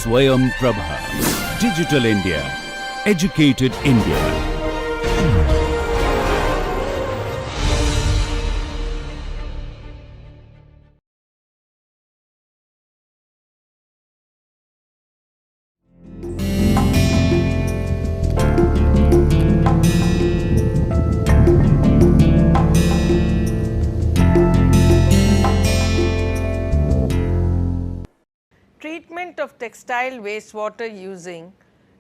Swayam Prabha. Digital India. Educated India. Treatment of textile wastewater using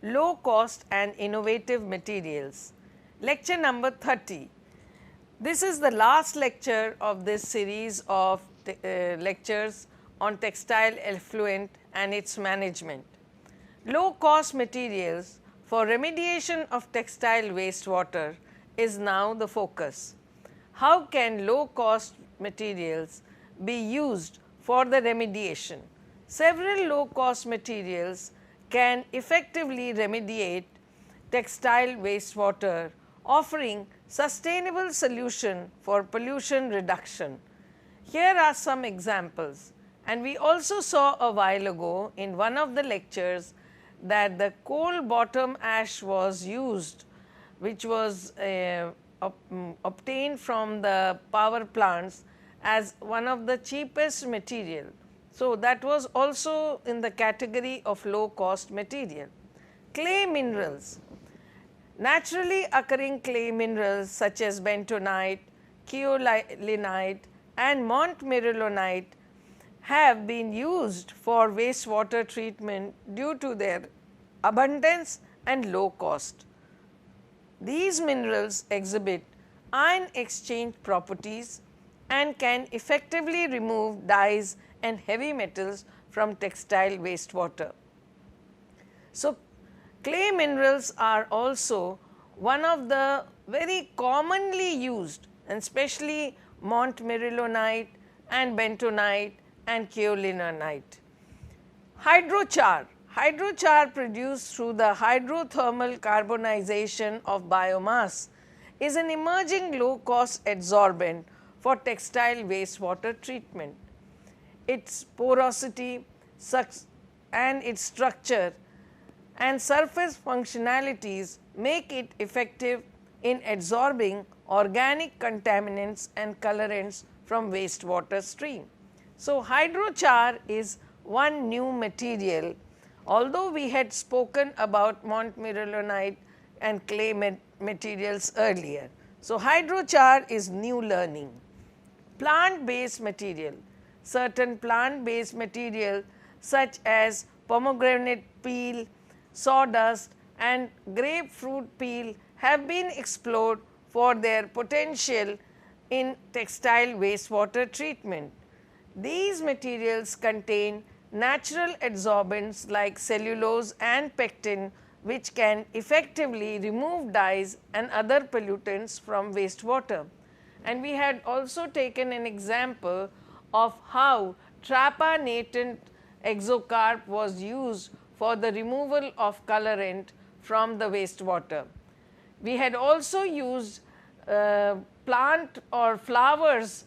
low cost and innovative materials. Lecture number 30. This is the last lecture of this series of lectures on textile effluent and its management. Low cost materials for remediation of textile wastewater is now the focus. How can low cost materials be used for the remediation? Several low cost materials can effectively remediate textile wastewater, offering sustainable solution for pollution reduction. Here are some examples, and we also saw a while ago in one of the lectures that the coal bottom ash was used, which was obtained from the power plants as one of the cheapest material. So, that was also in the category of low cost material. Clay minerals. Naturally occurring clay minerals such as bentonite, kaolinite and montmorillonite have been used for wastewater treatment due to their abundance and low cost. These minerals exhibit ion exchange properties and can effectively remove dyes and heavy metals from textile wastewater. So, clay minerals are also one of the very commonly used, and especially montmorillonite and bentonite and kaolinite. Hydrochar. Hydrochar produced through the hydrothermal carbonization of biomass is an emerging low cost adsorbent for textile wastewater treatment. Its porosity and its structure and surface functionalities make it effective in absorbing organic contaminants and colorants from wastewater stream. So, hydrochar is one new material, although we had spoken about montmorillonite and clay materials earlier. So, hydrochar is new learning. Plant based material. Certain plant based material such as pomegranate peel, sawdust and grapefruit peel have been explored for their potential in textile wastewater treatment. These materials contain natural adsorbents like cellulose and pectin, which can effectively remove dyes and other pollutants from wastewater. And we had also taken an example of how trappa-natant exocarp was used for the removal of colorant from the wastewater. We had also used plant or flowers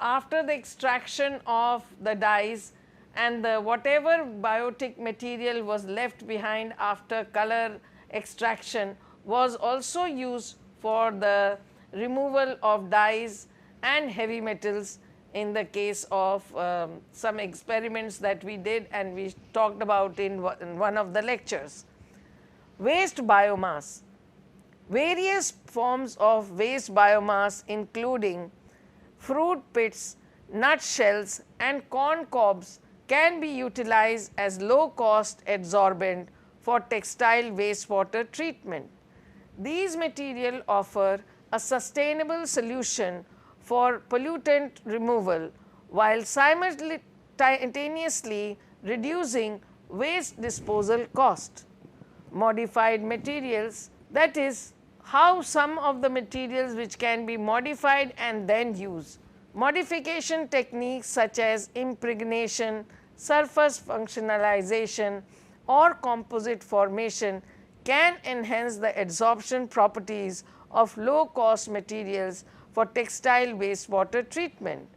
after the extraction of the dyes, and whatever biotic material was left behind after color extraction was also used for the removal of dyes and heavy metals in the case of some experiments that we did and we talked about in one of the lectures. Waste biomass. Various forms of waste biomass including fruit pits, nut shells and corn cobs can be utilized as low cost adsorbent for textile wastewater treatment. These materials offer a sustainable solution for pollutant removal while simultaneously reducing waste disposal cost. Modified materials, that is how some of the materials which can be modified and then used. Modification techniques such as impregnation, surface functionalization or composite formation can enhance the adsorption properties of low cost materials for textile wastewater treatment.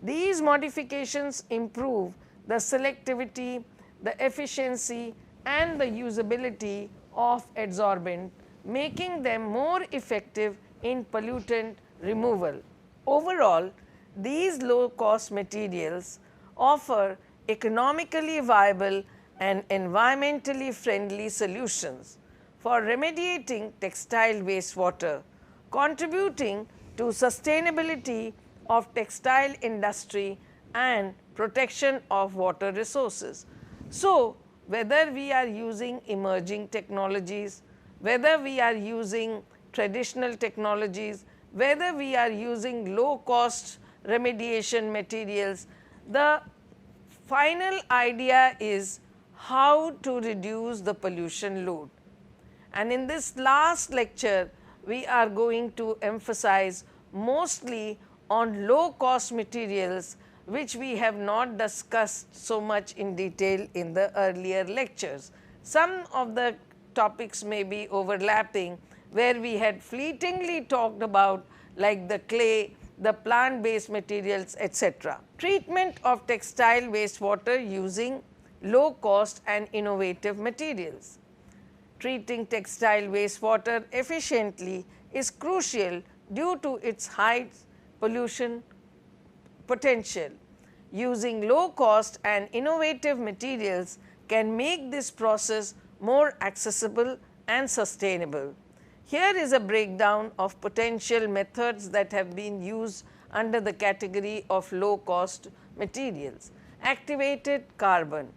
These modifications improve the selectivity, the efficiency and the usability of adsorbent, making them more effective in pollutant removal. Overall, these low cost materials offer economically viable and environmentally friendly solutions for remediating textile wastewater, contributing to sustainability of textile industry and protection of water resources. So, whether we are using emerging technologies, whether we are using traditional technologies, whether we are using low cost remediation materials, the final idea is how to reduce the pollution load. And in this last lecture, we are going to emphasize mostly on low cost materials, which we have not discussed so much in detail in the earlier lectures. Some of the topics may be overlapping, where we had fleetingly talked about like the clay, the plant based materials, etc. Treatment of textile wastewater using low cost and innovative materials. Treating textile wastewater efficiently is crucial due to its high pollution potential. Using low cost and innovative materials can make this process more accessible and sustainable. Here is a breakdown of potential methods that have been used under the category of low cost materials. Activated carbon.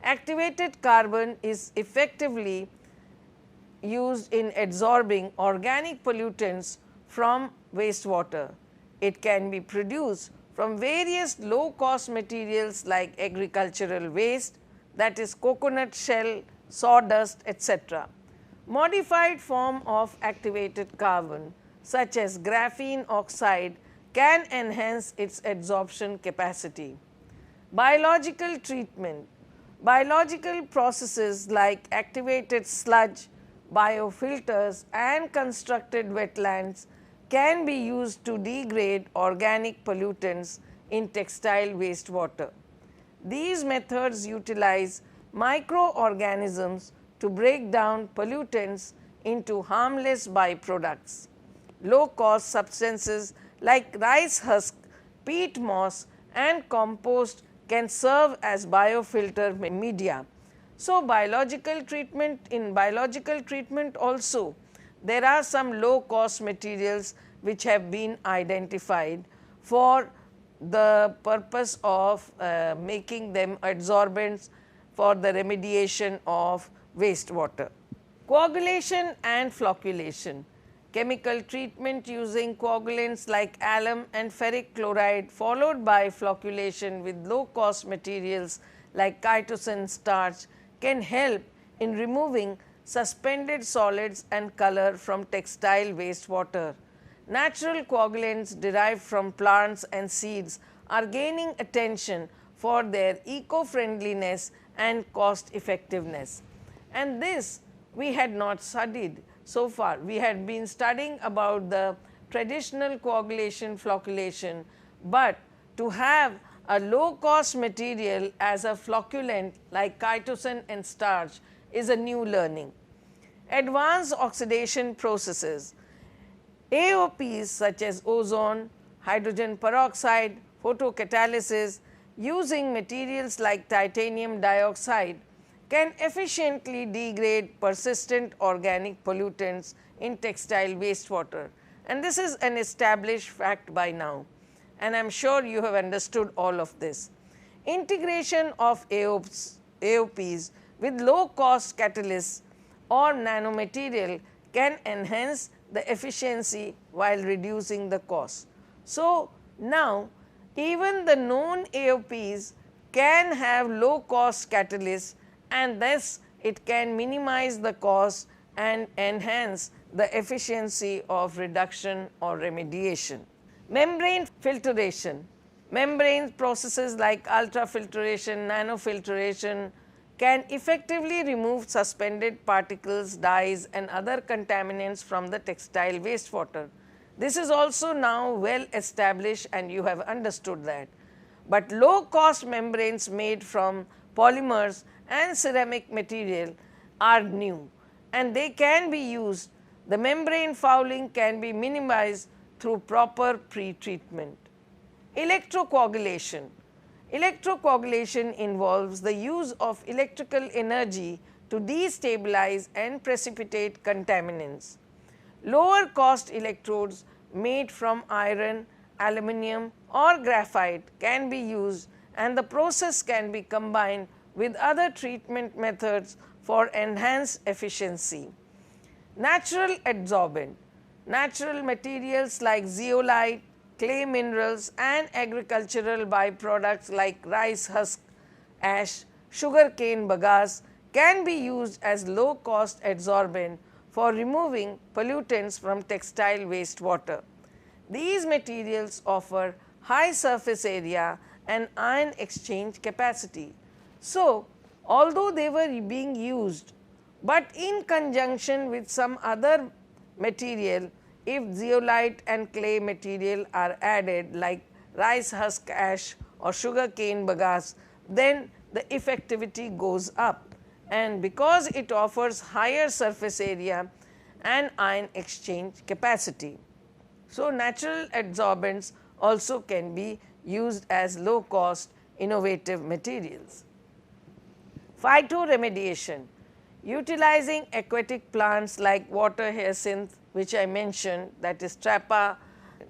Activated carbon is effectively used in adsorbing organic pollutants from wastewater. It can be produced from various low cost materials like agricultural waste, that is coconut shell, sawdust, etc. Modified form of activated carbon such as graphene oxide can enhance its adsorption capacity. Biological treatment. Biological processes like activated sludge, biofilters and constructed wetlands can be used to degrade organic pollutants in textile wastewater. These methods utilize microorganisms to break down pollutants into harmless byproducts. Low cost substances like rice husk, peat moss and compost can serve as biofilter media. So, biological treatment, in biological treatment also there are some low cost materials which have been identified for the purpose of making them adsorbents for the remediation of wastewater. Coagulation and flocculation. Chemical treatment using coagulants like alum and ferric chloride followed by flocculation with low cost materials like chitosan starch can help in removing suspended solids and color from textile wastewater. Natural coagulants derived from plants and seeds are gaining attention for their eco-friendliness and cost effectiveness. And this we had not studied so far. We had been studying about the traditional coagulation flocculation, but to have a low cost material as a flocculant like chitosan and starch is a new learning. Advanced oxidation processes. AOPs such as ozone, hydrogen peroxide, photocatalysis using materials like titanium dioxide can efficiently degrade persistent organic pollutants in textile wastewater, and this is an established fact by now, and I am sure you have understood all of this. Integration of AOPs with low cost catalysts or nanomaterial can enhance the efficiency while reducing the cost. So, now even the known AOPs can have low cost catalysts, and thus it can minimize the cost and enhance the efficiency of reduction or remediation. Membrane filtration. Membrane processes like ultrafiltration, nanofiltration can effectively remove suspended particles, dyes and other contaminants from the textile wastewater. This is also now well established and you have understood that. But low cost membranes made from polymers and ceramic material are new and they can be used. The membrane fouling can be minimized through proper pre-treatment. Electrocoagulation. Electrocoagulation involves the use of electrical energy to destabilize and precipitate contaminants. Lower cost electrodes made from iron, aluminum or graphite can be used and the process can be combined with other treatment methods for enhanced efficiency. Natural adsorbent. Natural materials like zeolite, clay minerals and agricultural byproducts like rice husk ash, sugarcane bagasse can be used as low cost adsorbent for removing pollutants from textile wastewater. These materials offer high surface area and ion exchange capacity. So, although they were being used, but in conjunction with some other material, if zeolite and clay material are added like rice husk ash or sugarcane bagasse, then the effectivity goes up, and because it offers higher surface area and ion exchange capacity. So, natural adsorbents also can be used as low cost innovative materials. Phytoremediation. Utilizing aquatic plants like water hyacinth, which I mentioned, that is Trappa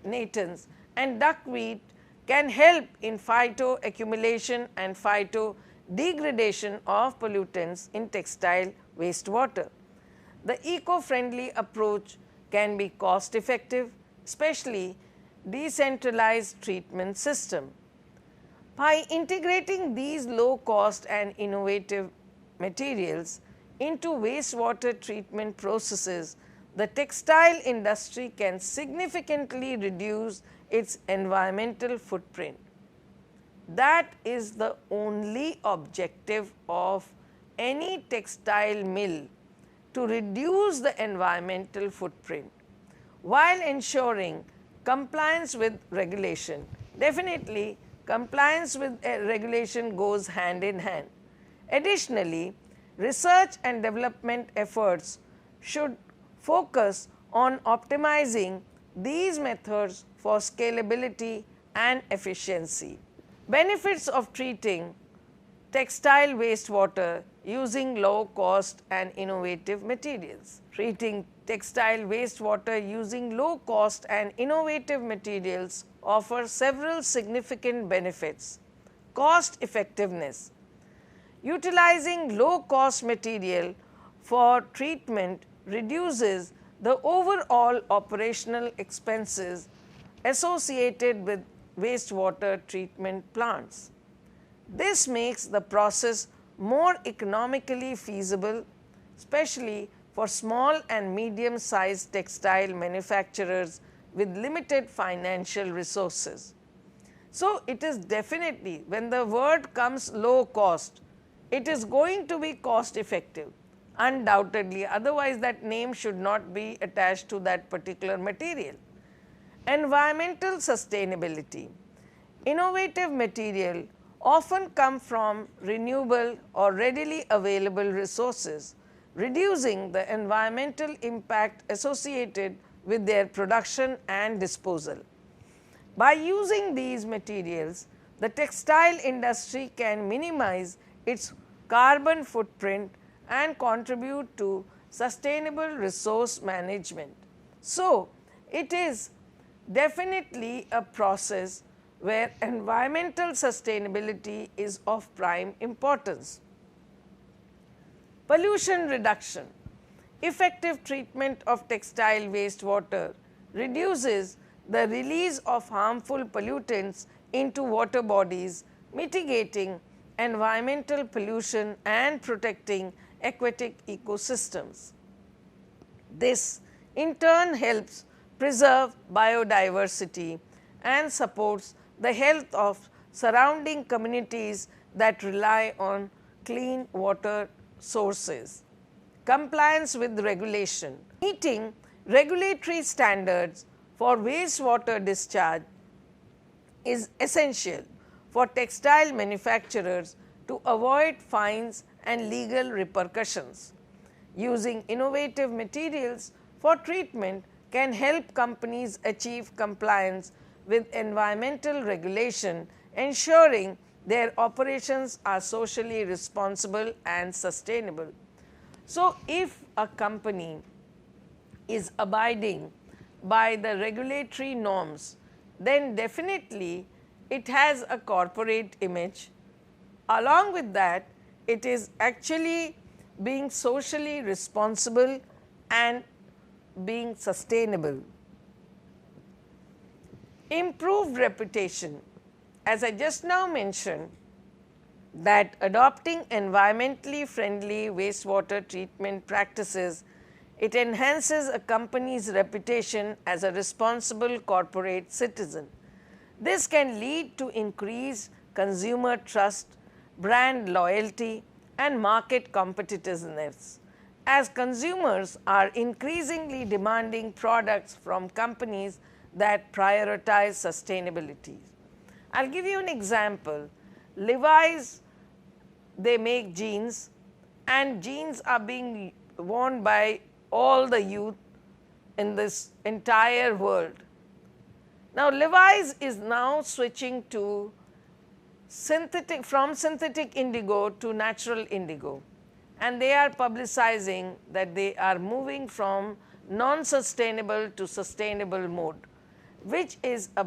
natans, and duckweed can help in phytoaccumulation and phytodegradation of pollutants in textile wastewater. The eco-friendly approach can be cost effective, especially decentralized treatment system. By integrating these low cost and innovative materials into wastewater treatment processes, the textile industry can significantly reduce its environmental footprint. That is the only objective of any textile mill, to reduce the environmental footprint while ensuring compliance with regulation. Definitely, compliance with regulation goes hand in hand. Additionally, research and development efforts should focus on optimizing these methods for scalability and efficiency. Benefits of treating textile wastewater using low cost and innovative materials. Treating textile wastewater using low cost and innovative materials offers several significant benefits. Cost effectiveness. Utilizing low cost material for treatment reduces the overall operational expenses associated with wastewater treatment plants. This makes the process more economically feasible, especially for small and medium sized textile manufacturers with limited financial resources. So, it is definitely, when the word comes low cost, it is going to be cost effective, undoubtedly, otherwise that name should not be attached to that particular material. Environmental sustainability. Innovative material often come from renewable or readily available resources, reducing the environmental impact associated with their production and disposal. By using these materials, the textile industry can minimize its carbon footprint and contribute to sustainable resource management. So, it is definitely a process where environmental sustainability is of prime importance. Pollution reduction. Effective treatment of textile wastewater reduces the release of harmful pollutants into water bodies, mitigating environmental pollution and protecting aquatic ecosystems. This in turn helps preserve biodiversity and supports the health of surrounding communities that rely on clean water sources. Compliance with regulation. Meeting regulatory standards for wastewater discharge is essential for textile manufacturers to avoid fines and legal repercussions. Using innovative materials for treatment can help companies achieve compliance with environmental regulation, ensuring their operations are socially responsible and sustainable. So, if a company is abiding by the regulatory norms, then definitely it has a corporate image. Along with that, it is actually being socially responsible and being sustainable. Improved reputation. As I just now mentioned, that adopting environmentally friendly wastewater treatment practices, it enhances a company's reputation as a responsible corporate citizen. This can lead to increased consumer trust, brand loyalty, and market competitiveness, as consumers are increasingly demanding products from companies that prioritize sustainability. I will give you an example. Levi's, they make jeans, and jeans are being worn by all the youth in this entire world. Now, Levi's is now switching to from synthetic indigo to natural indigo, and they are publicizing that they are moving from non-sustainable to sustainable mode, which is a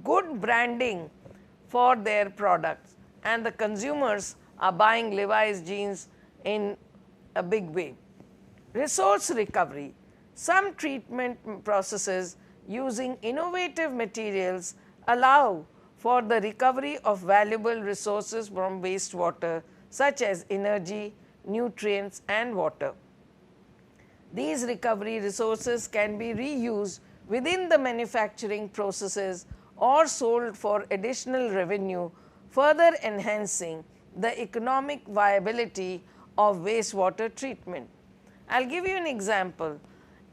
good branding for their products, and the consumers are buying Levi's jeans in a big way. Resource recovery. Some treatment processes using innovative materials allow for the recovery of valuable resources from wastewater, such as energy, nutrients, and water. These recovery resources can be reused within the manufacturing processes or sold for additional revenue, further enhancing the economic viability of wastewater treatment. I will give you an example.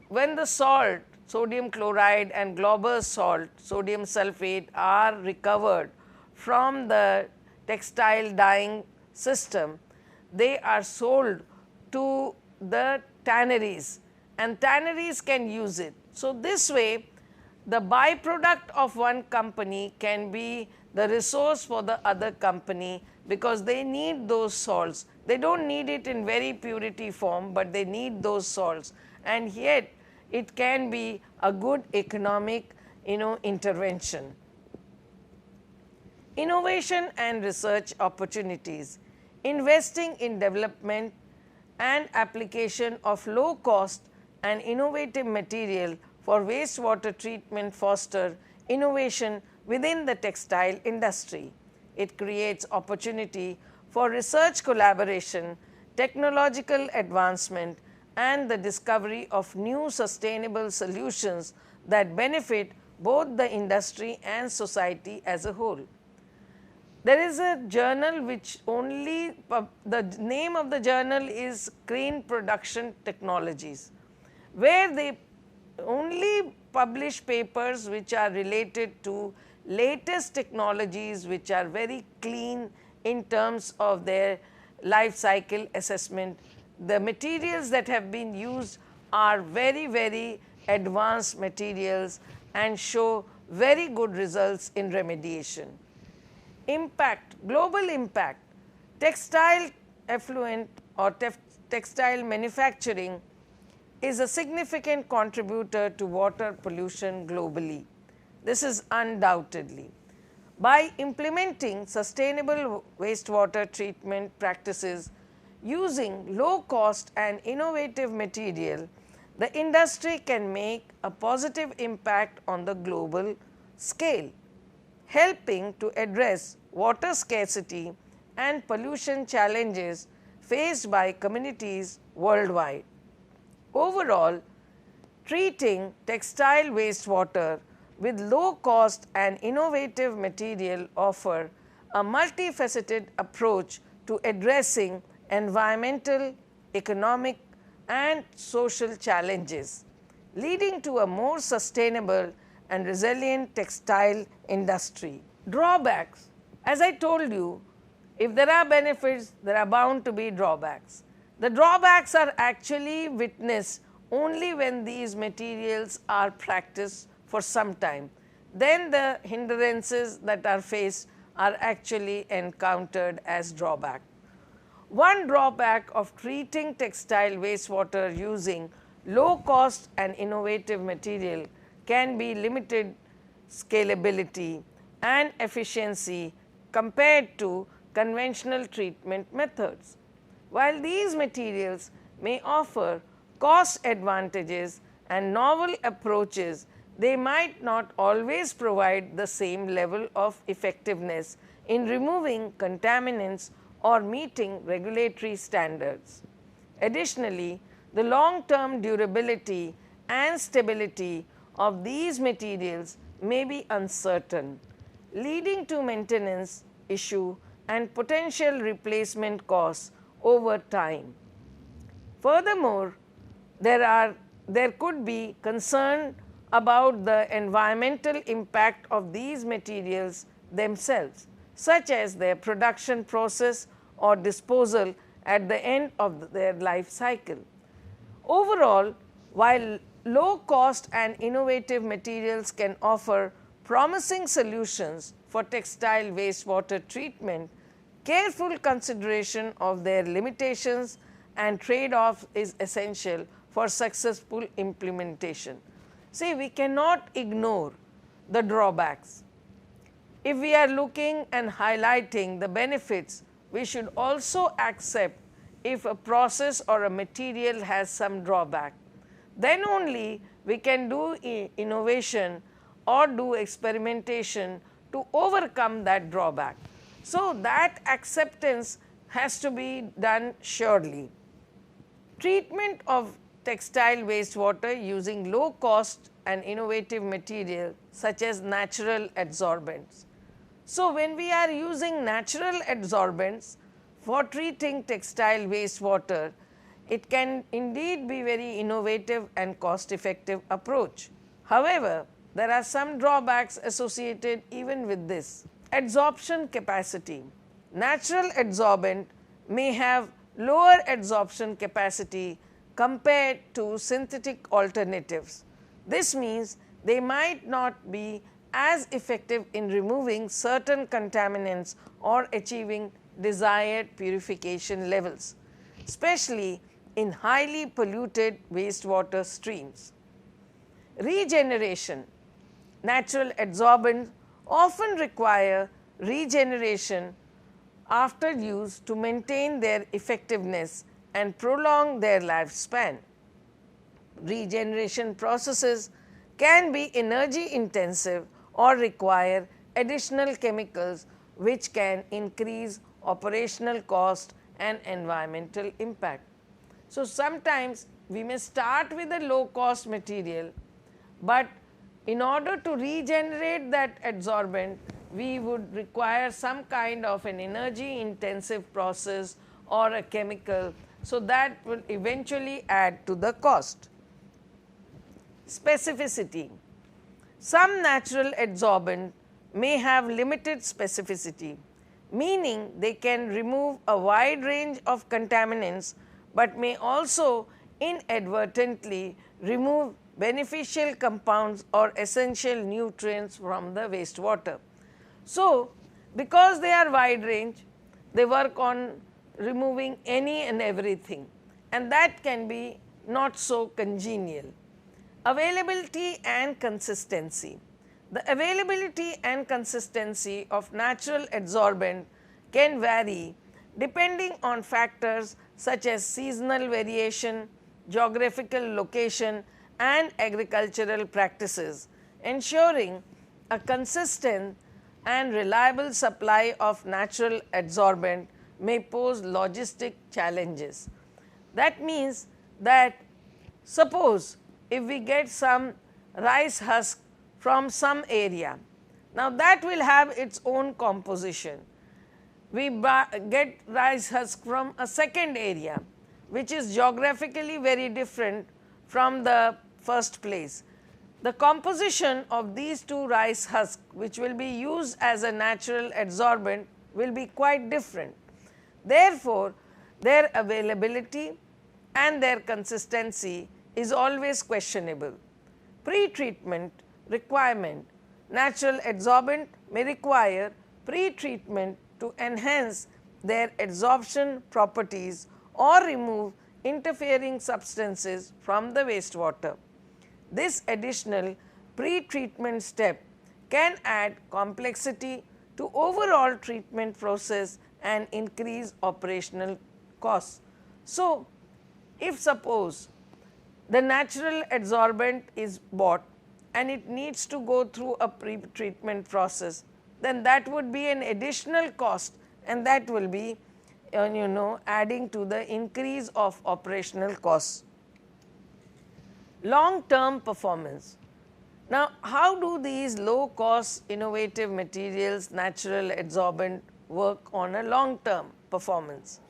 When the salt, sodium chloride and Glauber's salt, sodium sulphate, are recovered from the textile dyeing system, they are sold to the tanneries, and tanneries can use it. So, this way the byproduct of one company can be the resource for the other company, because they need those salts. They do not need it in very purity form, but they need those salts, and yet it can be a good economic intervention. Innovation and research opportunities. Investing in development and application of low cost and innovative material for wastewater treatment foster innovation within the textile industry. It creates opportunity for research collaboration, technological advancement, and the discovery of new sustainable solutions that benefit both the industry and society as a whole. There is a journal which the name of the journal is Crane Production Technologies, where they only publish papers which are related to latest technologies, which are very clean in terms of their life cycle assessment. The materials that have been used are very, very advanced materials and show very good results in remediation. Impact, global impact. Textile effluent or textile manufacturing is a significant contributor to water pollution globally. This is undoubtedly. By implementing sustainable wastewater treatment practices using low cost and innovative material, the industry can make a positive impact on the global scale, helping to address water scarcity and pollution challenges faced by communities worldwide. Overall, treating textile wastewater with low cost and innovative material offer a multifaceted approach to addressing environmental, economic, and social challenges, leading to a more sustainable and resilient textile industry. Drawbacks. As I told you, If there are benefits, there are bound to be drawbacks. The drawbacks are actually witnessed only when these materials are practiced for some time. Then the hindrances that are faced are actually encountered as drawback. One drawback of treating textile wastewater using low cost and innovative material can be limited scalability and efficiency compared to conventional treatment methods. While these materials may offer cost advantages and novel approaches, they might not always provide the same level of effectiveness in removing contaminants or meeting regulatory standards. Additionally, the long-term durability and stability of these materials may be uncertain, leading to maintenance issue and potential replacement costs over time. Furthermore, there could be concern about the environmental impact of these materials themselves, such as their production process or disposal at the end of their life cycle. Overall, while low cost and innovative materials can offer promising solutions for textile wastewater treatment, careful consideration of their limitations and trade-off is essential for successful implementation. See, we cannot ignore the drawbacks. If we are looking and highlighting the benefits, we should also accept if a process or a material has some drawback. Then only we can do innovation or do experimentation to overcome that drawback. So, that acceptance has to be done surely. Treatment of textile wastewater using low cost and innovative material such as natural adsorbents. So, when we are using natural adsorbents for treating textile wastewater, it can indeed be very innovative and cost effective approach. However, there are some drawbacks associated even with this. Adsorption capacity. Natural adsorbent may have lower adsorption capacity compared to synthetic alternatives. This means they might not be as effective in removing certain contaminants or achieving desired purification levels, especially in highly polluted wastewater streams. Regeneration. Natural adsorbents often require regeneration after use to maintain their effectiveness and prolong their lifespan. Regeneration processes can be energy intensive or require additional chemicals which can increase operational cost and environmental impact. So, sometimes we may start with a low cost material, but in order to regenerate that adsorbent, we would require some kind of an energy intensive process or a chemical. So, that will eventually add to the cost. Specificity. Some natural adsorbent may have limited specificity, meaning they can remove a wide range of contaminants, but may also inadvertently remove beneficial compounds or essential nutrients from the wastewater. So, because they are wide range, they work on removing any and everything, and that can be not so congenial. Availability and consistency. The availability and consistency of natural adsorbent can vary depending on factors such as seasonal variation, geographical location and agricultural practices, ensuring a consistent and reliable supply of natural adsorbent may pose logistic challenges. That means that suppose if we get some rice husk from some area, now that will have its own composition. We get rice husk from a second area which is geographically very different from the first place. The composition of these two rice husks which will be used as a natural adsorbent will be quite different. Therefore, their availability and their consistency is always questionable. Pre-treatment requirement. Natural adsorbent may require pre-treatment to enhance their adsorption properties or remove interfering substances from the wastewater. This additional pre-treatment step can add complexity to overall treatment process and increase operational costs. So, if suppose the natural adsorbent is bought and it needs to go through a pre-treatment process, then that would be an additional cost, and that will be adding to the increase of operational costs. Long term performance. Now, how do these low cost innovative materials, natural adsorbent, work on a long term performance?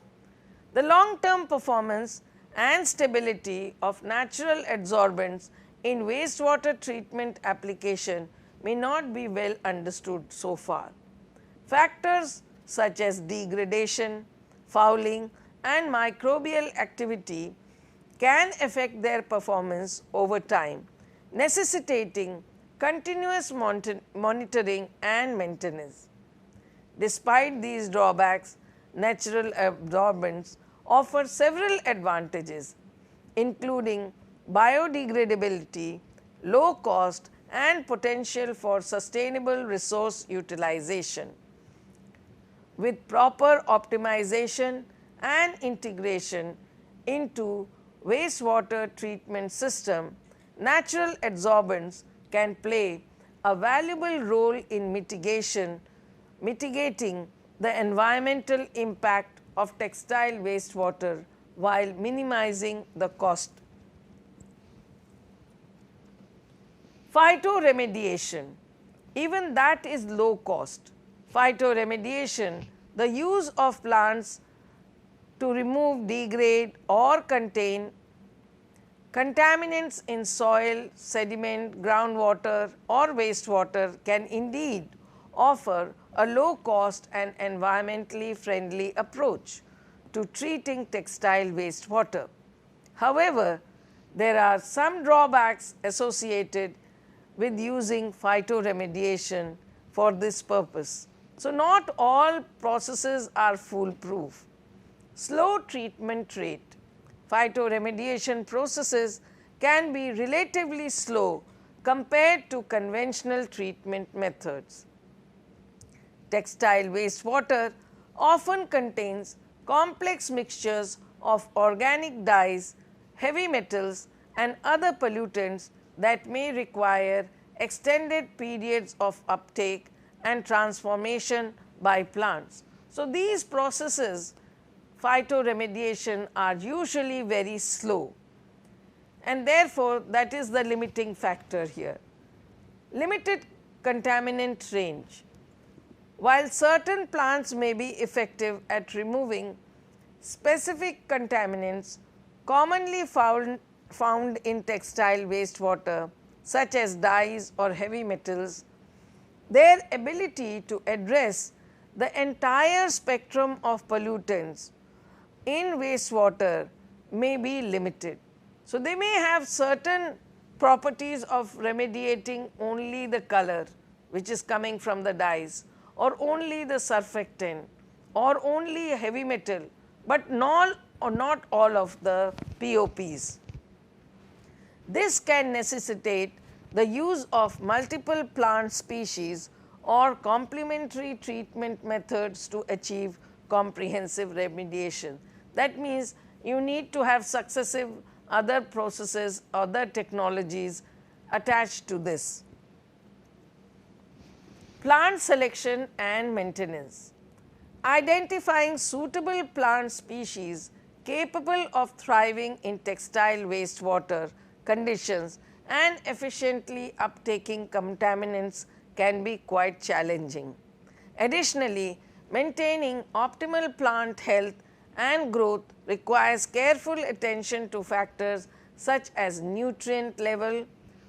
The long term performance and stability of natural adsorbents in wastewater treatment application may not be well understood so far. Factors such as degradation, fouling and microbial activity can affect their performance over time, necessitating continuous monitoring and maintenance. Despite these drawbacks, natural adsorbents offer several advantages, including biodegradability, low cost and potential for sustainable resource utilization. With proper optimization and integration into wastewater treatment system, natural adsorbents can play a valuable role in mitigating the environmental impact of textile wastewater while minimizing the cost. Phytoremediation, even that is low cost. Phytoremediation, the use of plants to remove, degrade or contain contaminants in soil, sediment, groundwater or wastewater, can indeed offer a low cost and environmentally friendly approach to treating textile wastewater. However, there are some drawbacks associated with using phytoremediation for this purpose. So, not all processes are foolproof. Slow treatment rate. Phytoremediation processes can be relatively slow compared to conventional treatment methods. Textile wastewater often contains complex mixtures of organic dyes, heavy metals and other pollutants that may require extended periods of uptake and transformation by plants. So, these processes, phytoremediation, are usually very slow, and therefore, that is the limiting factor here. Limited contaminant range. While certain plants may be effective at removing specific contaminants commonly found in textile wastewater such as dyes or heavy metals, their ability to address the entire spectrum of pollutants in wastewater may be limited. So, they may have certain properties of remediating only the color which is coming from the dyes, or only the surfactant, or only a heavy metal, but not all of the POPs. This can necessitate the use of multiple plant species or complementary treatment methods to achieve comprehensive remediation. That means, you need to have successive other processes, other technologies attached to this. Plant selection and maintenance. Identifying suitable plant species capable of thriving in textile wastewater conditions and efficiently uptaking contaminants can be quite challenging. Additionally, maintaining optimal plant health and growth requires careful attention to factors such as nutrient level,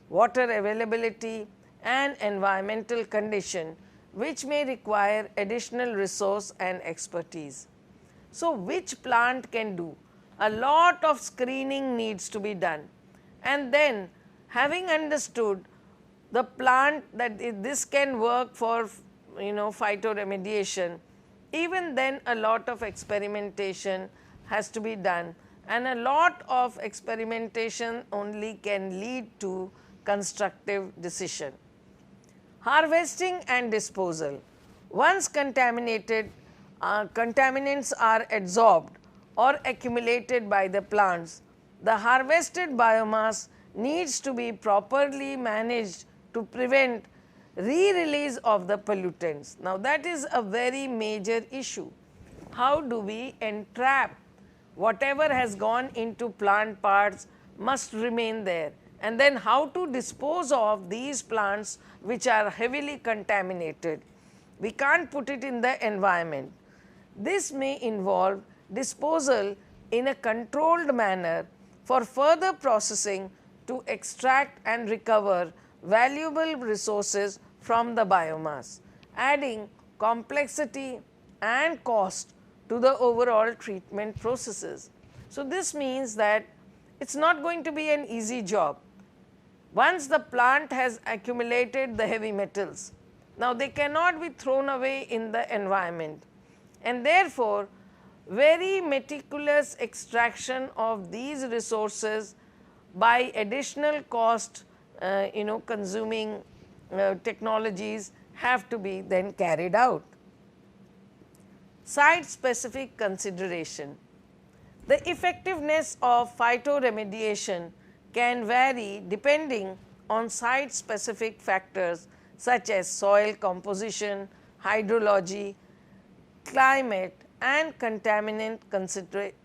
water availability and environmental condition, which may require additional resource and expertise. So, which plant can do? A lot of screening needs to be done, and then having understood the plant that this can work for phytoremediation, even then a lot of experimentation has to be done, and a lot of experimentation only can lead to constructive decision. Harvesting and disposal. Once contaminated, contaminants are absorbed or accumulated by the plants, the harvested biomass needs to be properly managed to prevent re-release of the pollutants. Now, that is a very major issue. How do we entrap whatever has gone into plant parts must remain there, and then how to dispose of these plants which are heavily contaminated. We can't put it in the environment. This may involve disposal in a controlled manner for further processing to extract and recover valuable resources from the biomass, adding complexity and cost to the overall treatment processes. So, this means that it is not going to be an easy job. Once the plant has accumulated the heavy metals, now they cannot be thrown away in the environment, and therefore, very meticulous extraction of these resources by additional cost consuming technologies have to be then carried out. Site specific consideration. The effectiveness of phytoremediation can vary depending on site specific factors such as soil composition, hydrology, climate and contaminant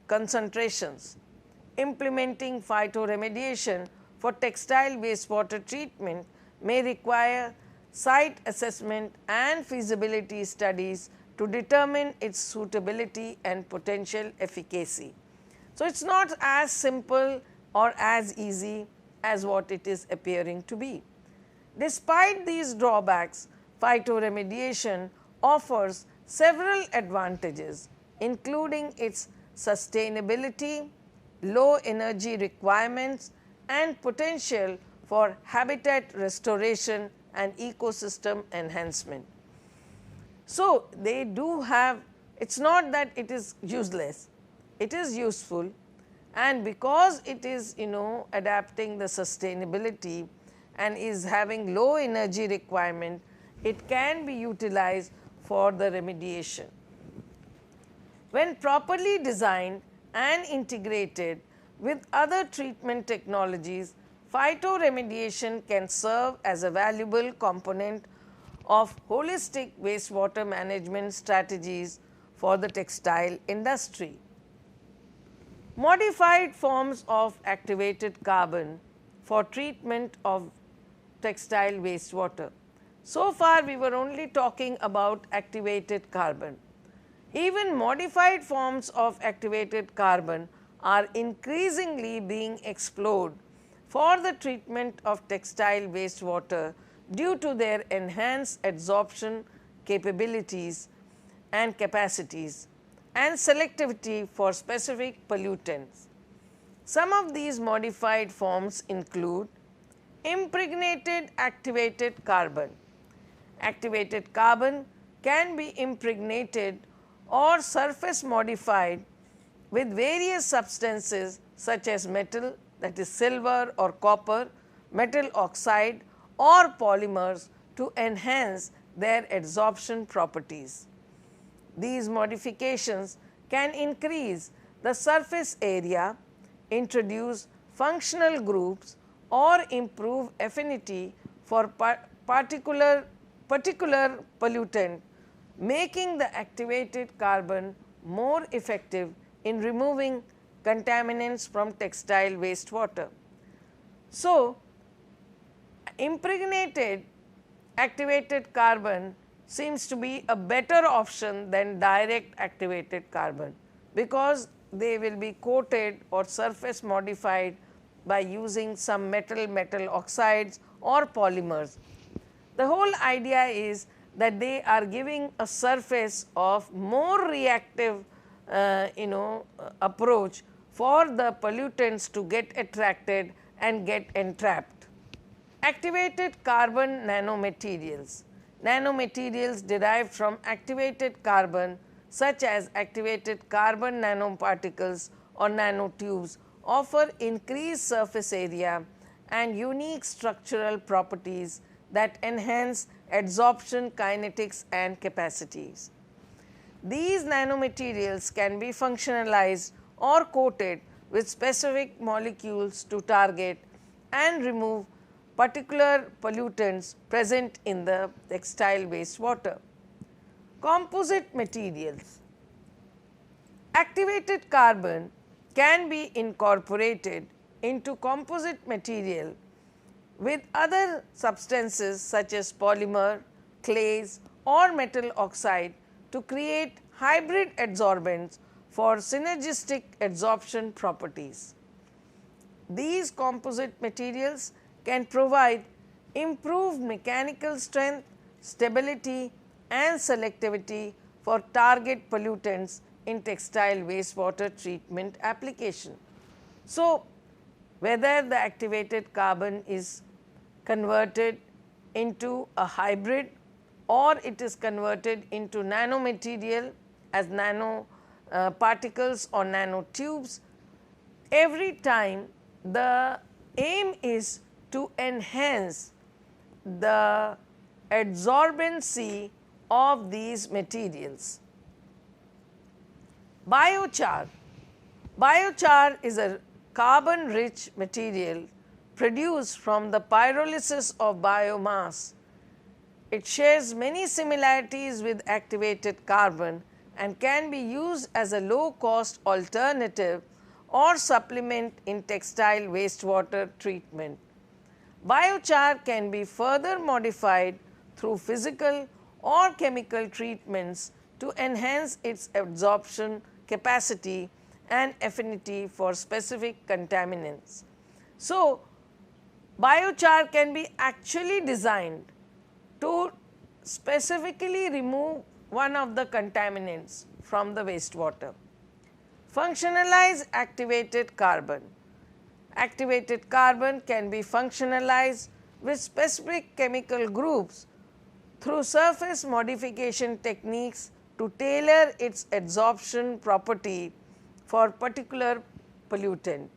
concentrations. Implementing phytoremediation for textile wastewater treatment may require site assessment and feasibility studies to determine its suitability and potential efficacy. So, it is not as simple or as easy as what it is appearing to be. Despite these drawbacks, phytoremediation offers several advantages, including its sustainability, low energy requirements and potential for habitat restoration and ecosystem enhancement. So, they do have, it is not that it is useless, it is useful, and because it is adapting the sustainability and is having low energy requirement, it can be utilized for the remediation. When properly designed and integrated with other treatment technologies, phytoremediation can serve as a valuable component of holistic wastewater management strategies for the textile industry. Modified forms of activated carbon for treatment of textile wastewater. So far, we were only talking about activated carbon. Even modified forms of activated carbon are increasingly being explored for the treatment of textile wastewater due to their enhanced absorption capabilities and capacities and selectivity for specific pollutants. Some of these modified forms include impregnated activated carbon. Activated carbon can be impregnated or surface modified with various substances such as metal, that is silver or copper, metal oxide or polymers to enhance their adsorption properties. These modifications can increase the surface area, introduce functional groups or improve affinity for particular pollutant, making the activated carbon more effective in removing contaminants from textile wastewater. So, impregnated activated carbon seems to be a better option than direct activated carbon, because they will be coated or surface modified by using some metal oxides or polymers. The whole idea is that they are giving a surface of more reactive approach for the pollutants to get attracted and get entrapped. Activated carbon nanomaterials. Nanomaterials derived from activated carbon such as activated carbon nanoparticles or nanotubes offer increased surface area and unique structural properties that enhance adsorption kinetics and capacities. These nanomaterials can be functionalized or coated with specific molecules to target and remove particular pollutants present in the textile wastewater. Composite materials. Activated carbon can be incorporated into composite material with other substances such as polymer, clays or metal oxide to create hybrid adsorbents for synergistic adsorption properties. These composite materials can provide improved mechanical strength, stability and selectivity for target pollutants in textile wastewater treatment application. So, whether the activated carbon is converted into a hybrid or it is converted into nanomaterial as nano particles or nanotubes, every time the aim is to enhance the adsorbency of these materials. Biochar. Biochar is a carbon rich material produced from the pyrolysis of biomass. It shares many similarities with activated carbon and can be used as a low cost alternative or supplement in textile wastewater treatment. Biochar can be further modified through physical or chemical treatments to enhance its adsorption capacity and affinity for specific contaminants. So, biochar can be actually designed to specifically remove one of the contaminants from the wastewater. Functionalize activated carbon. Activated carbon can be functionalized with specific chemical groups through surface modification techniques to tailor its adsorption property for particular pollutant.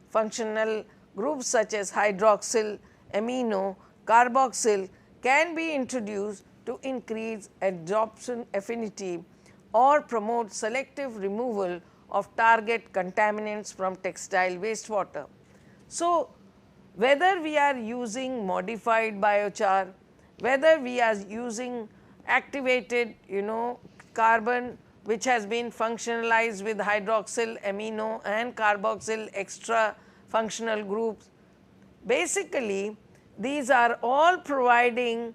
Functional groups such as hydroxyl, amino, carboxyl can be introduced to increase adsorption affinity or promote selective removal of target contaminants from textile wastewater. So, whether we are using modified biochar, whether we are using activated carbon which has been functionalized with hydroxyl, amino and carboxyl extra functional groups, basically these are all providing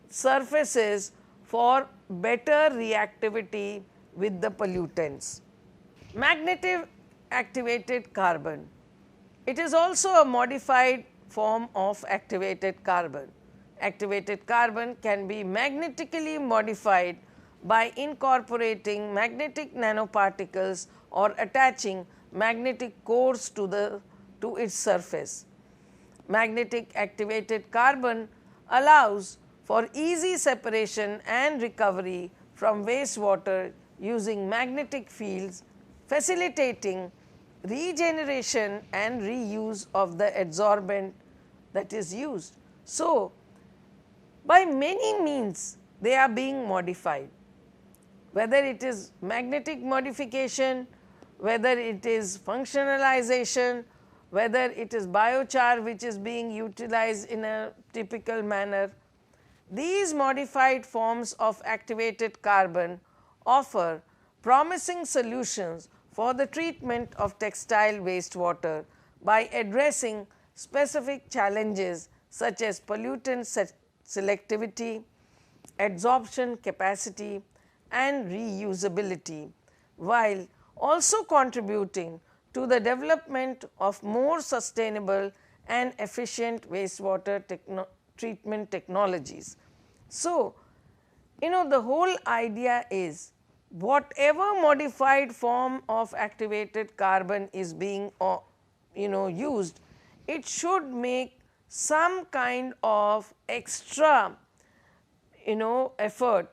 surfaces for better reactivity with the pollutants. Magnetic activated carbon. It is also a modified form of activated carbon. Activated carbon can be magnetically modified by incorporating magnetic nanoparticles or attaching magnetic cores to its surface. Magnetic activated carbon allows for easy separation and recovery from wastewater using magnetic fields, facilitating regeneration and reuse of the adsorbent that is used. So, by many means they are being modified, whether it is magnetic modification, whether it is functionalization, whether it is biochar which is being utilized in a typical manner. These modified forms of activated carbon offer promising solutions for the treatment of textile wastewater by addressing specific challenges such as pollutant selectivity, adsorption capacity and reusability, while also contributing to the development of more sustainable and efficient wastewater treatment technologies. So, The whole idea is whatever modified form of activated carbon is being used, it should make some kind of extra effort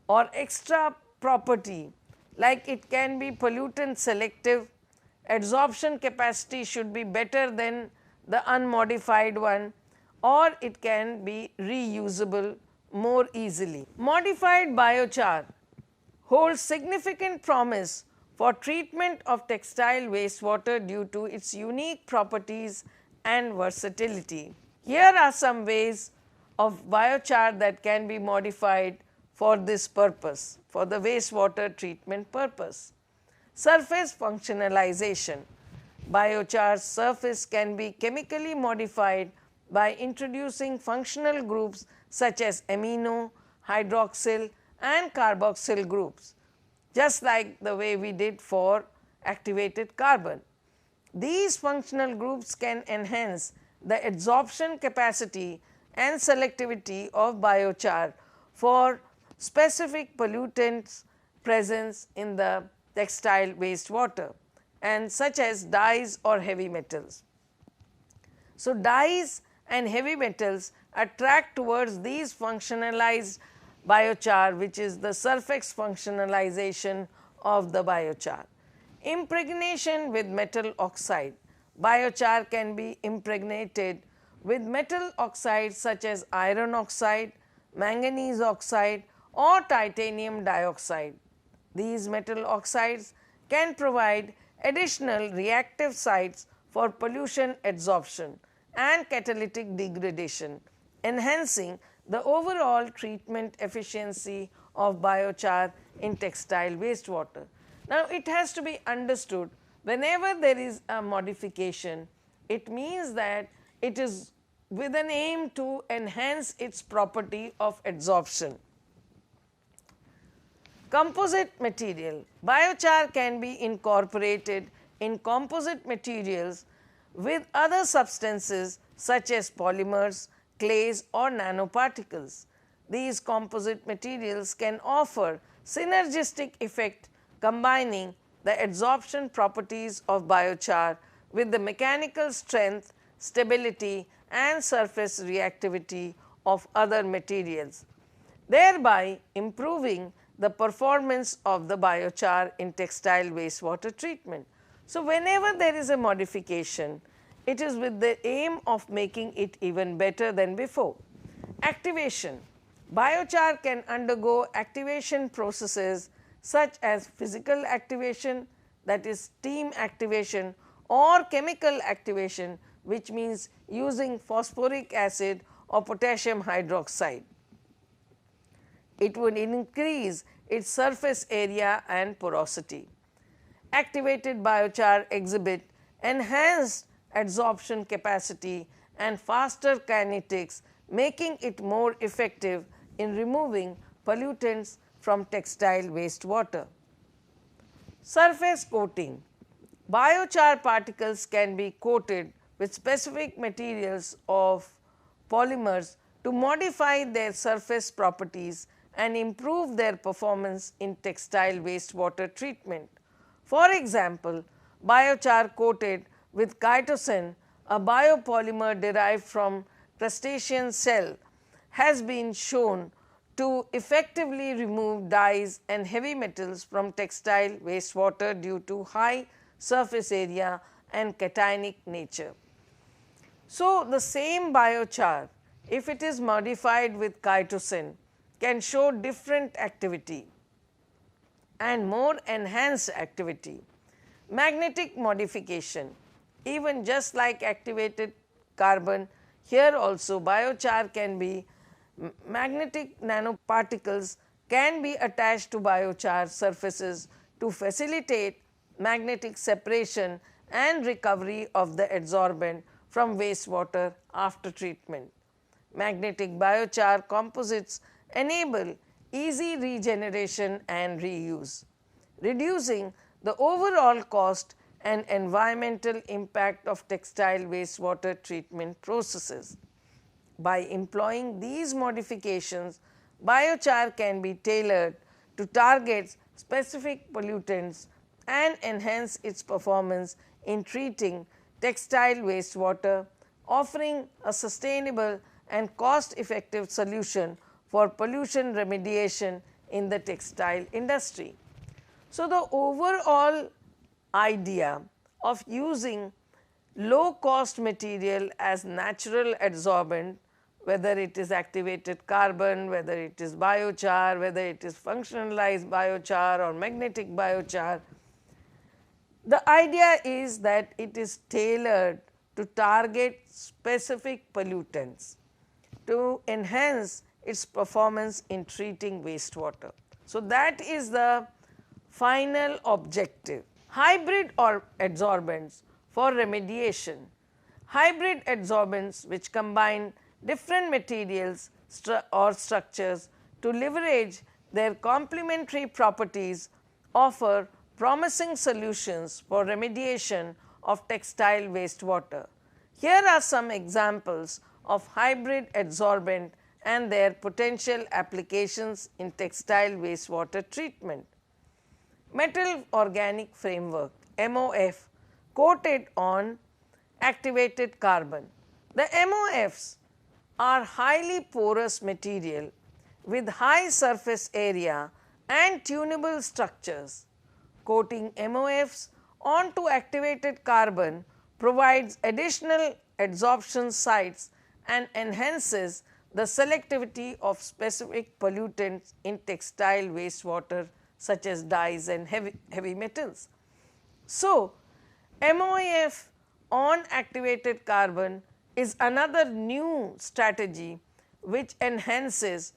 or extra property, like it can be pollutant selective, adsorption capacity should be better than the unmodified one, or it can be reusable more easily. Modified biochar holds significant promise for treatment of textile wastewater due to its unique properties and versatility. Here are some ways of biochar that can be modified for this purpose, for the wastewater treatment purpose. Surface functionalization. Biochar's surface can be chemically modified by introducing functional groups such as amino, hydroxyl and carboxyl groups, just like the way we did for activated carbon. These functional groups can enhance the adsorption capacity and selectivity of biochar for specific pollutants presence in the textile wastewater, and such as dyes or heavy metals. So, dyes and heavy metals attract towards these functionalized biochar, which is the surface functionalization of the biochar. Impregnation with metal oxide. Biochar can be impregnated with metal oxides such as iron oxide, manganese oxide or titanium dioxide. These metal oxides can provide additional reactive sites for pollution adsorption and catalytic degradation, enhancing the overall treatment efficiency of biochar in textile wastewater. Now, it has to be understood, whenever there is a modification, it means that it is with an aim to enhance its property of adsorption. Composite material. Biochar can be incorporated in composite materials with other substances such as polymers, clays or nanoparticles. These composite materials can offer synergistic effect, combining the adsorption properties of biochar with the mechanical strength, stability and surface reactivity of other materials, thereby improving the performance of the biochar in textile wastewater treatment. So, whenever there is a modification, it is with the aim of making it even better than before. Activation. Biochar can undergo activation processes such as physical activation, that is steam activation, or chemical activation, which means using phosphoric acid or potassium hydroxide. It would increase its surface area and porosity. Activated biochar exhibit enhanced adsorption capacity and faster kinetics, making it more effective in removing pollutants from textile wastewater. Surface coating. Biochar particles can be coated with specific materials of polymers to modify their surface properties and improve their performance in textile wastewater treatment. For example, biochar coated with chitosan, a biopolymer derived from crustacean cell, has been shown to effectively remove dyes and heavy metals from textile wastewater due to high surface area and cationic nature. So, the same biochar, if it is modified with chitosan, can show different activity and more enhanced activity. Magnetic modification. Even just like activated carbon, here also biochar can be magnetic nanoparticles can be attached to biochar surfaces to facilitate magnetic separation and recovery of the adsorbent from wastewater after treatment. Magnetic biochar composites enable easy regeneration and reuse, reducing the overall cost and environmental impact of textile wastewater treatment processes. By employing these modifications, biochar can be tailored to target specific pollutants and enhance its performance in treating textile wastewater, offering a sustainable and cost-effective solution for pollution remediation in the textile industry. So, the overall idea of using low cost material as natural adsorbent, whether it is activated carbon, whether it is biochar, whether it is functionalized biochar or magnetic biochar, the idea is that it is tailored to target specific pollutants to enhance its performance in treating wastewater. So, that is the final objective. Hybrid or adsorbents for remediation. Hybrid adsorbents which combine different materials or structures to leverage their complementary properties offer promising solutions for remediation of textile wastewater. Here are some examples of hybrid adsorbent and their potential applications in textile wastewater treatment. Metal organic framework MOF coated on activated carbon. The MOFs are highly porous material with high surface area and tunable structures. Coating MOFs onto activated carbon provides additional adsorption sites and enhances the selectivity of specific pollutants in textile wastewater such as dyes and heavy metals. So, MOF on activated carbon is another new strategy which enhances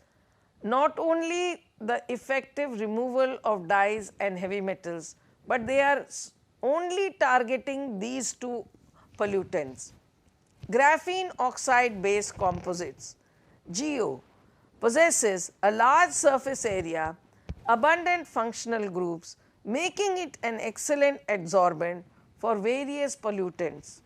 not only the effective removal of dyes and heavy metals, but they are only targeting these two pollutants. Graphene oxide based composites GO possesses a large surface area, abundant functional groups, making it an excellent adsorbent for various pollutants.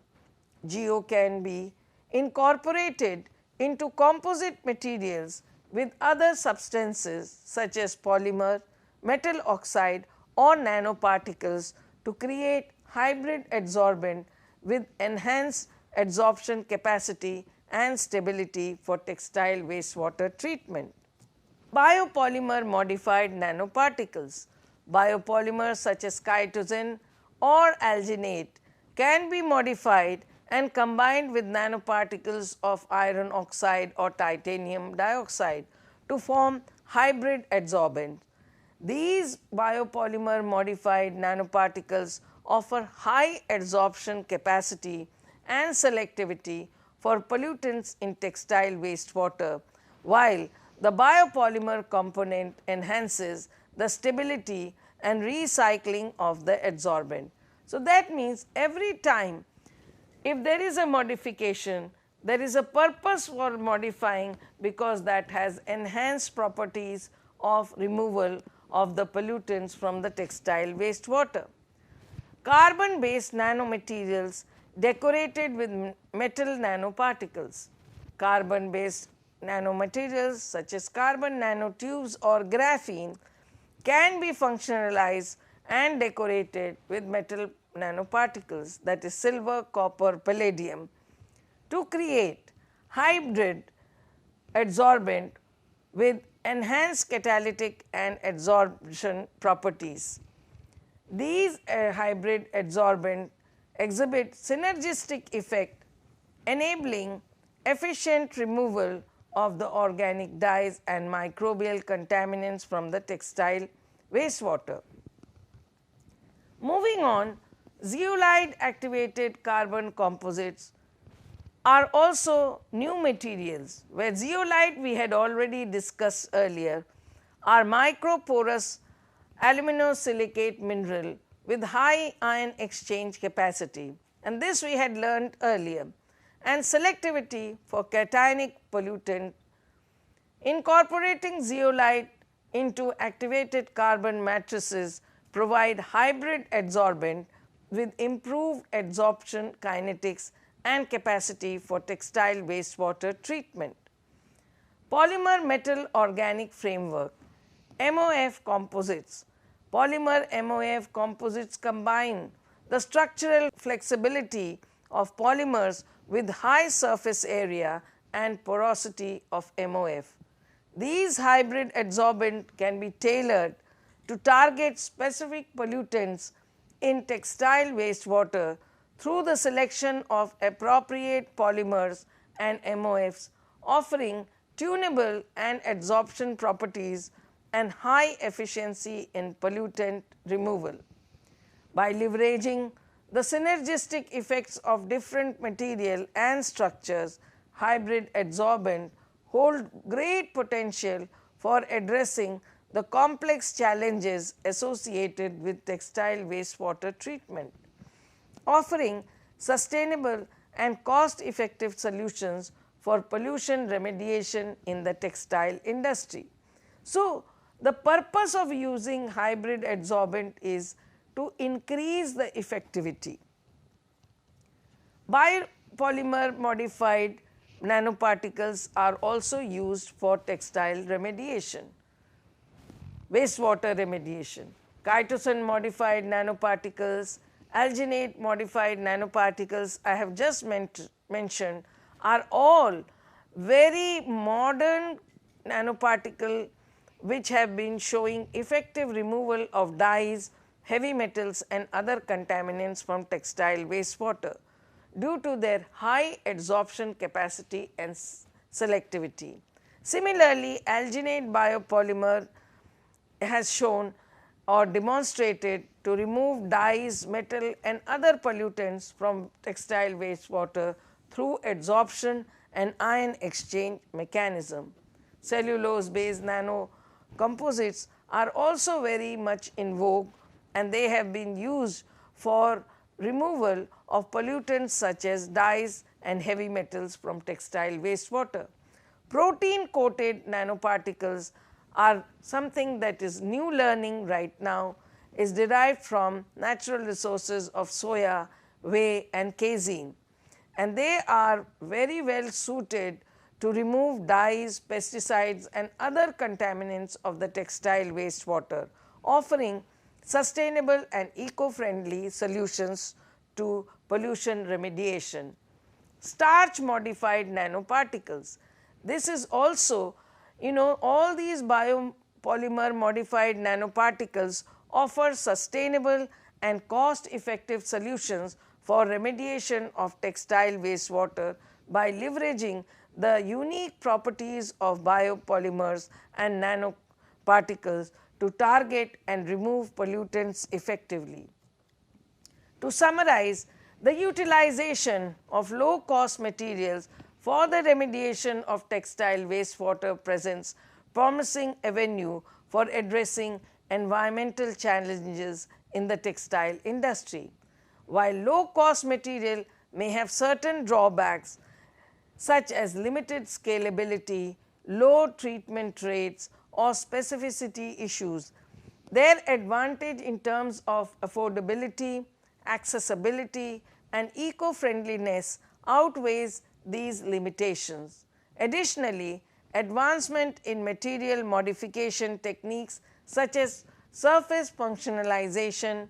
GO can be incorporated into composite materials with other substances such as polymer, metal oxide or nanoparticles to create hybrid adsorbent with enhanced adsorption capacity and stability for textile wastewater treatment. Biopolymer modified nanoparticles. Biopolymers such as chitosan or alginate can be modified and combined with nanoparticles of iron oxide or titanium dioxide to form hybrid adsorbent. These biopolymer modified nanoparticles offer high adsorption capacity and selectivity for pollutants in textile wastewater, while the biopolymer component enhances the stability and recycling of the adsorbent. So, that means every time if there is a modification, there is a purpose for modifying because that has enhanced properties of removal of the pollutants from the textile wastewater. Carbon based nanomaterials decorated with metal nanoparticles. Carbon based nanomaterials such as carbon nanotubes or graphene can be functionalized and decorated with metal nanoparticles, that is silver, copper, palladium, to create hybrid adsorbent with enhanced catalytic and adsorption properties. These hybrid adsorbent exhibit synergistic effect, enabling efficient removal of the organic dyes and microbial contaminants from the textile wastewater. Moving on, zeolite activated carbon composites are also new materials, where zeolite we had already discussed earlier are microporous aluminosilicate mineral with high ion exchange capacity, and this we had learned earlier, and selectivity for cationic pollutant. Incorporating zeolite into activated carbon matrices provide hybrid adsorbent with improved adsorption kinetics and capacity for textile wastewater treatment. Polymer metal organic framework, MOF composites. Polymer MOF composites combine the structural flexibility of polymers with high surface area and porosity of MOF. These hybrid adsorbent can be tailored to target specific pollutants in textile wastewater through the selection of appropriate polymers and MOFs, offering tunable and adsorption properties and high efficiency in pollutant removal. By leveraging the synergistic effects of different material and structures, hybrid adsorbent hold great potential for addressing the complex challenges associated with textile wastewater treatment, offering sustainable and cost-effective solutions for pollution remediation in the textile industry. So, the purpose of using hybrid adsorbent is to increase the effectivity. Biopolymer modified nanoparticles are also used for textile remediation, wastewater remediation. Chitosan modified nanoparticles, alginate modified nanoparticles I have just mentioned are all very modern nanoparticle which have been showing effective removal of dyes, heavy metals and other contaminants from textile wastewater due to their high adsorption capacity and selectivity. Similarly, alginate biopolymer has shown or demonstrated to remove dyes, metal and other pollutants from textile wastewater through adsorption and ion exchange mechanism. Cellulose based nanocomposites are also very much in vogue and they have been used for removal of pollutants such as dyes and heavy metals from textile wastewater. Protein coated nanoparticles are something that is new learning right now, is derived from natural resources of soya, whey and casein, and they are very well suited to remove dyes, pesticides and other contaminants of the textile wastewater, offering sustainable and eco-friendly solutions to pollution remediation. Starch modified nanoparticles. This is also, all these biopolymer modified nanoparticles offer sustainable and cost effective solutions for remediation of textile wastewater by leveraging the unique properties of biopolymers and nanoparticles to target and remove pollutants effectively. To summarize, the utilization of low cost materials for the remediation of textile wastewater presents promising avenue for addressing environmental challenges in the textile industry. While low cost material may have certain drawbacks such as limited scalability, low treatment rates or specificity issues, their advantage in terms of affordability, accessibility and eco-friendliness outweighs these limitations. Additionally, advancement in material modification techniques such as surface functionalization,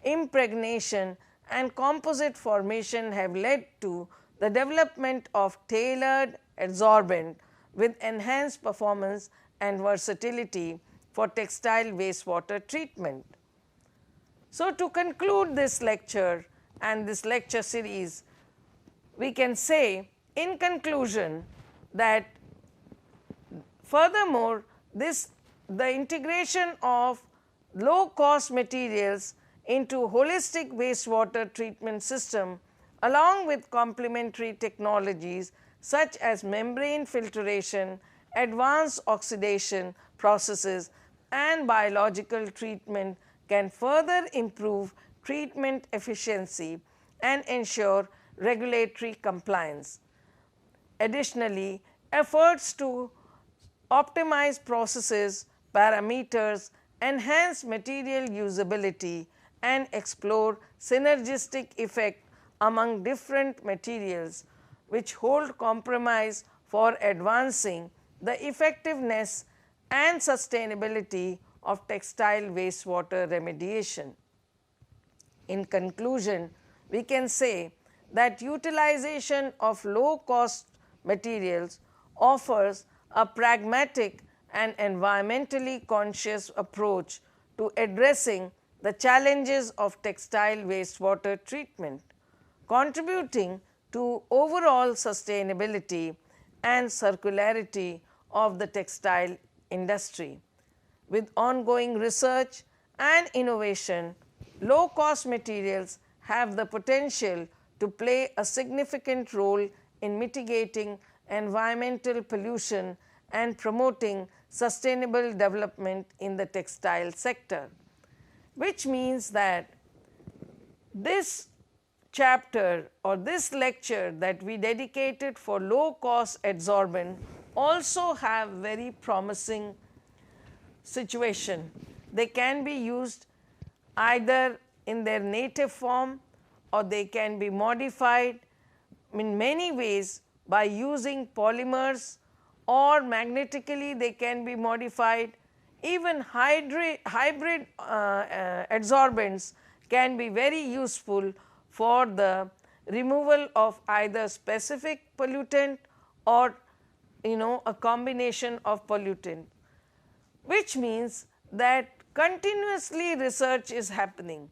impregnation and composite formation have led to the development of tailored adsorbent with enhanced performance and versatility for textile wastewater treatment. So, to conclude this lecture and this lecture series, we can say in conclusion that furthermore the integration of low cost materials into holistic wastewater treatment system along with complementary technologies such as membrane filtration, advanced oxidation processes and biological treatment can further improve treatment efficiency and ensure regulatory compliance. Additionally, efforts to optimize processes, parameters, enhance material usability and explore synergistic effect among different materials which hold compromise for advancing the effectiveness and sustainability of textile wastewater remediation. In conclusion, we can say that utilization of low cost materials offers a pragmatic and environmentally conscious approach to addressing the challenges of textile wastewater treatment, contributing to overall sustainability and circularity of the textile industry. With ongoing research and innovation, low cost materials have the potential to play a significant role in mitigating environmental pollution and promoting sustainable development in the textile sector, which means that this chapter or this lecture that we dedicated for low cost adsorbent also have very promising situation. They can be used either in their native form or they can be modified in many ways by using polymers, or magnetically they can be modified. Even hybrid adsorbents can be very useful for the removal of either specific pollutant or a combination of pollutant, which means that continuously research is happening.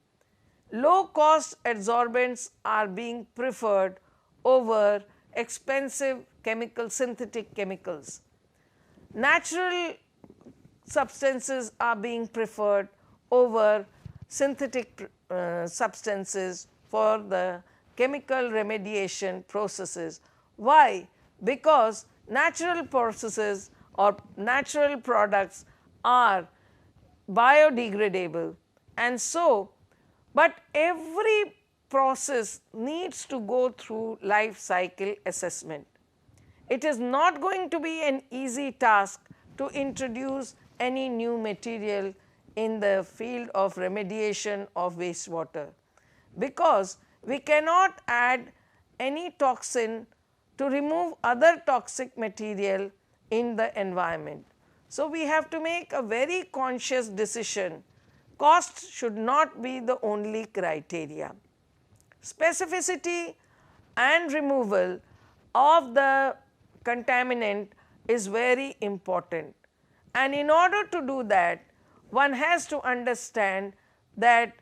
Low cost adsorbents are being preferred over expensive synthetic chemicals. Natural substances are being preferred over synthetic substances for the chemical remediation processes. Why? Because natural processes or natural products are biodegradable, and so, but every process needs to go through life cycle assessment. It is not going to be an easy task to introduce any new material in the field of remediation of wastewater, because we cannot add any toxin to remove other toxic material in the environment. So, we have to make a very conscious decision. Cost should not be the only criteria. Specificity and removal of the contaminant is very important, and in order to do that, one has to understand that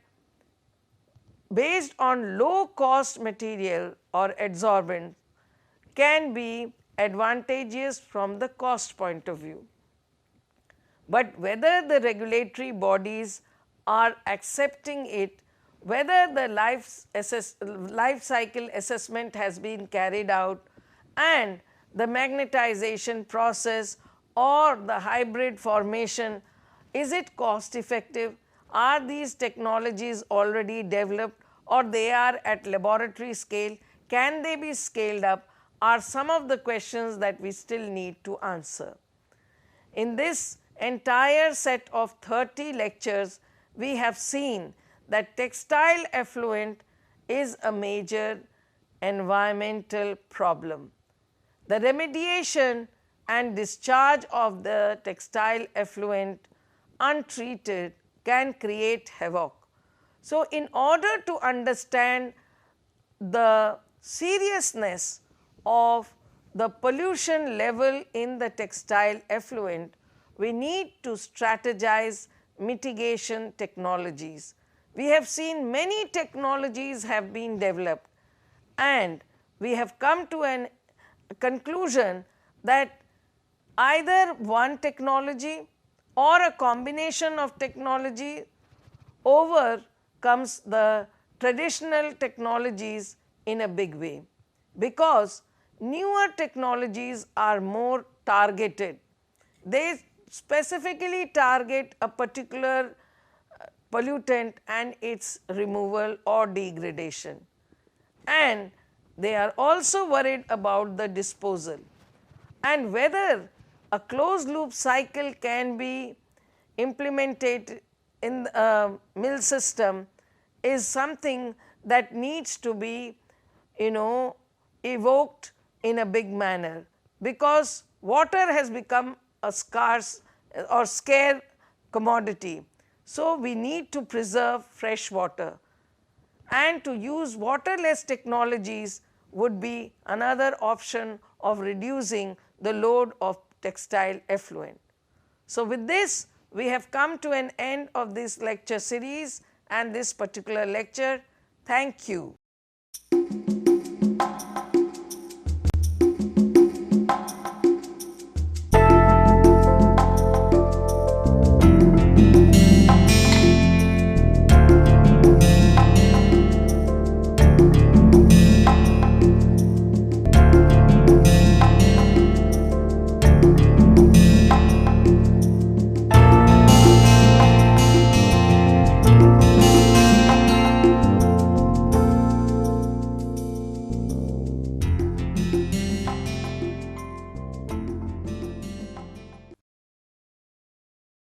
based on low cost material or adsorbent can be advantageous from the cost point of view. But whether the regulatory bodies are accepting it, whether the life cycle assessment has been carried out, and the magnetization process or the hybrid formation, is it cost effective? Are these technologies already developed or they are at laboratory scale? Can they be scaled up? Are some of the questions that we still need to answer. In this entire set of 30 lectures, we have seen that textile effluent is a major environmental problem. The remediation and discharge of the textile effluent untreated can create havoc. So, in order to understand the seriousness of the pollution level in the textile effluent, we need to strategize mitigation technologies. We have seen many technologies have been developed, and we have come to a conclusion that either one technology or a combination of technology overcomes the traditional technologies in a big way, because newer technologies are more targeted. They specifically target a particular pollutant and its removal or degradation, and they are also worried about the disposal, and whether a closed loop cycle can be implemented in a mill system is something that needs to be evoked in a big manner, because water has become a scarce or scarce commodity. So, we need to preserve fresh water, and to use waterless technologies would be another option of reducing the load of textile effluent. So, with this we have come to an end of this lecture series and this particular lecture. Thank you.